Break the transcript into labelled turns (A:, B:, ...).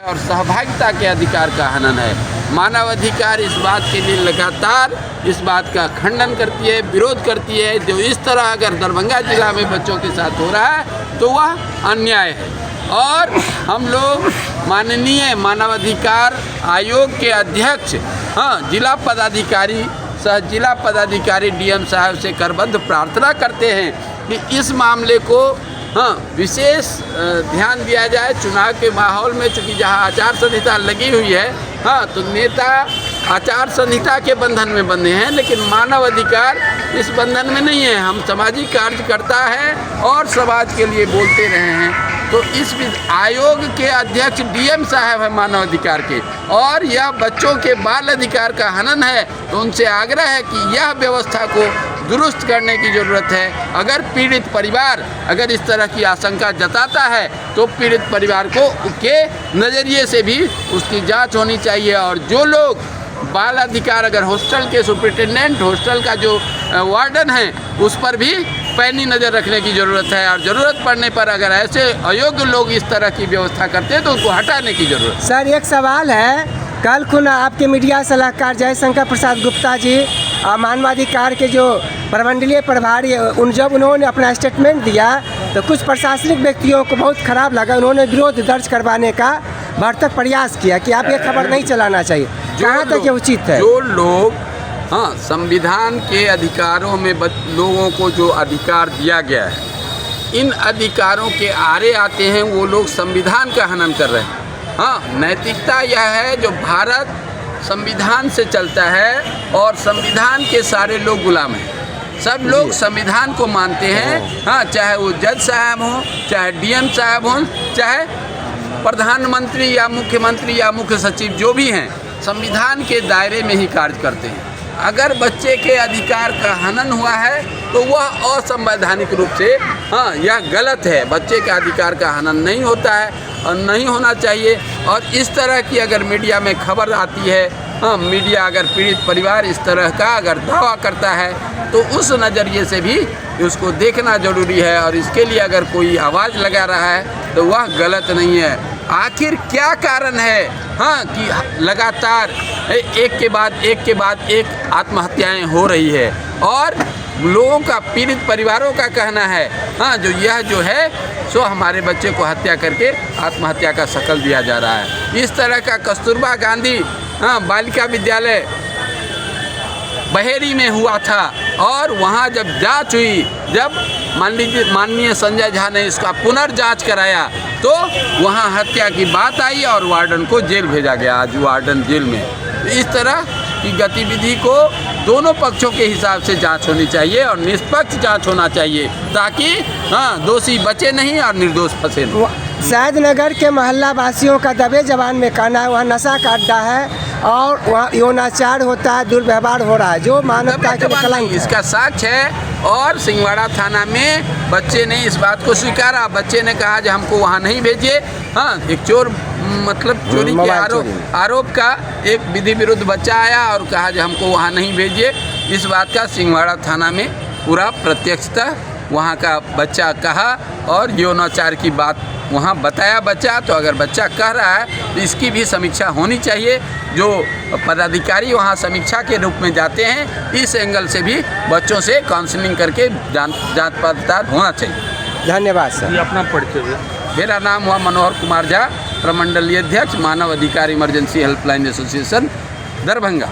A: और सहभागिता के अधिकार का हनन है। मानव अधिकार इस बात के लिए लगातार इस बात का खंडन करती है, विरोध करती है। जो इस तरह अगर दरभंगा जिला में बच्चों के साथ हो रहा है तो वह अन्याय है। और हम लोग माननीय मानवाधिकार आयोग के अध्यक्ष जिला पदाधिकारी सह जिला पदाधिकारी डीएम साहब से करबद्ध प्रार्थना करते हैं कि इस मामले को विशेष ध्यान दिया जाए। चुनाव के माहौल में चूँकि जहाँ आचार संहिता लगी हुई है तो नेता आचार संहिता के बंधन में बंधे हैं, लेकिन मानव अधिकार इस बंधन में नहीं है। हम सामाजिक कार्यकर्ता हैं और समाज के लिए बोलते रहे हैं। तो इस आयोग के अध्यक्ष डीएम साहब है मानव अधिकार के, और यह बच्चों के बाल अधिकार का हनन है। तो उनसे आग्रह है कि यह व्यवस्था को दुरुस्त करने की ज़रूरत है। अगर पीड़ित परिवार अगर इस तरह की आशंका जताता है तो पीड़ित परिवार को के नज़रिए से भी उसकी जांच होनी चाहिए। और जो लोग बाल अधिकार अगर हॉस्टल के सुपरिटेंडेंट, हॉस्टल का जो वार्डन है, उस पर भी पैनी नज़र रखने की ज़रूरत है। और ज़रूरत पड़ने पर अगर ऐसे अयोग्य लोग इस तरह की व्यवस्था करते हैं तो उनको हटाने की ज़रूरत है।
B: सर, एक सवाल है, कल खुना आपके मीडिया सलाहकार जयशंकर प्रसाद गुप्ता जी मानवाधिकार के जो प्रमंडलीय प्रभारी जब उन्होंने अपना स्टेटमेंट दिया तो कुछ प्रशासनिक व्यक्तियों को बहुत खराब लगा। उन्होंने विरोध दर्ज करवाने का भरसक प्रयास किया कि आप ये खबर नहीं चलाना चाहिए। कहाँ तक ये उचित है?
A: जो लोग संविधान के अधिकारों में लोगों को जो अधिकार दिया गया है, इन अधिकारों के आड़े आते हैं वो लोग संविधान का हनन कर रहे हैं। नैतिकता यह है जो भारत संविधान से चलता है और संविधान के सारे लोग गुलाम हैं। सब लोग संविधान को मानते हैं, चाहे वो जज साहब हों, चाहे डीएम साहब हों, चाहे प्रधानमंत्री या मुख्यमंत्री या मुख्य सचिव, जो भी हैं संविधान के दायरे में ही कार्य करते हैं। अगर बच्चे के अधिकार का हनन हुआ है तो वह असंवैधानिक रूप से यह गलत है। बच्चे के अधिकार का हनन नहीं होता है और नहीं होना चाहिए। और इस तरह की अगर मीडिया में खबर आती है, मीडिया अगर पीड़ित परिवार इस तरह का अगर दावा करता है तो उस नज़रिए से भी उसको देखना ज़रूरी है। और इसके लिए अगर कोई आवाज़ लगा रहा है तो वह गलत नहीं है। आखिर क्या कारण है कि लगातार एक के बाद एक आत्महत्याएं हो रही है? और लोगों का, पीड़ित परिवारों का कहना है जो यह जो है सो हमारे बच्चे को हत्या करके आत्महत्या का शकल दिया जा रहा है। इस तरह का कस्तूरबा गांधी बालिका विद्यालय बहेरी में हुआ था और वहाँ जब जांच हुई, जब माननीय संजय झा ने इसका पुनर्जांच कराया तो वहाँ हत्या की बात आई और वार्डन को जेल भेजा गया। आज वार्डन जेल में। इस तरह की गतिविधि को दोनों पक्षों के हिसाब से जांच होनी चाहिए और निष्पक्ष जांच होना चाहिए, ताकि दोषी बचे नहीं और निर्दोष फंसे नहीं।
B: शायद नगर के मोहल्ला वासियों का दबे जबान में कहना है वहाँ नशा का अड्डा है और वहाँ यौनाचार होता है, दुर्व्यवहार हो रहा है, जो मानवता के कलंक।
A: इसका साक्ष्य है। और सिंहवाड़ा थाना में बच्चे ने इस बात को स्वीकारा। बच्चे ने कहा जो हमको वहाँ नहीं भेजिए। एक चोर, मतलब चोरी के आरोप का एक विधि विरुद्ध बच्चा आया और कहा जो हमको वहाँ नहीं भेजिए। इस बात का सिंहवाड़ा थाना में पूरा प्रत्यक्षता वहाँ का बच्चा कहा और यौनाचार की बात वहाँ बताया बच्चा। तो अगर बच्चा कह रहा है तो इसकी भी समीक्षा होनी चाहिए। जो पदाधिकारी वहाँ समीक्षा के रूप में जाते हैं, इस एंगल से भी बच्चों से काउंसलिंग करके जांच पड़ताल होना चाहिए।
B: धन्यवाद सर।
C: अपना परिचय।
A: मेरा नाम हुआ मनोहर कुमार झा, प्रमंडलीय अध्यक्ष मानव अधिकार इमरजेंसी हेल्पलाइन एसोसिएशन दरभंगा।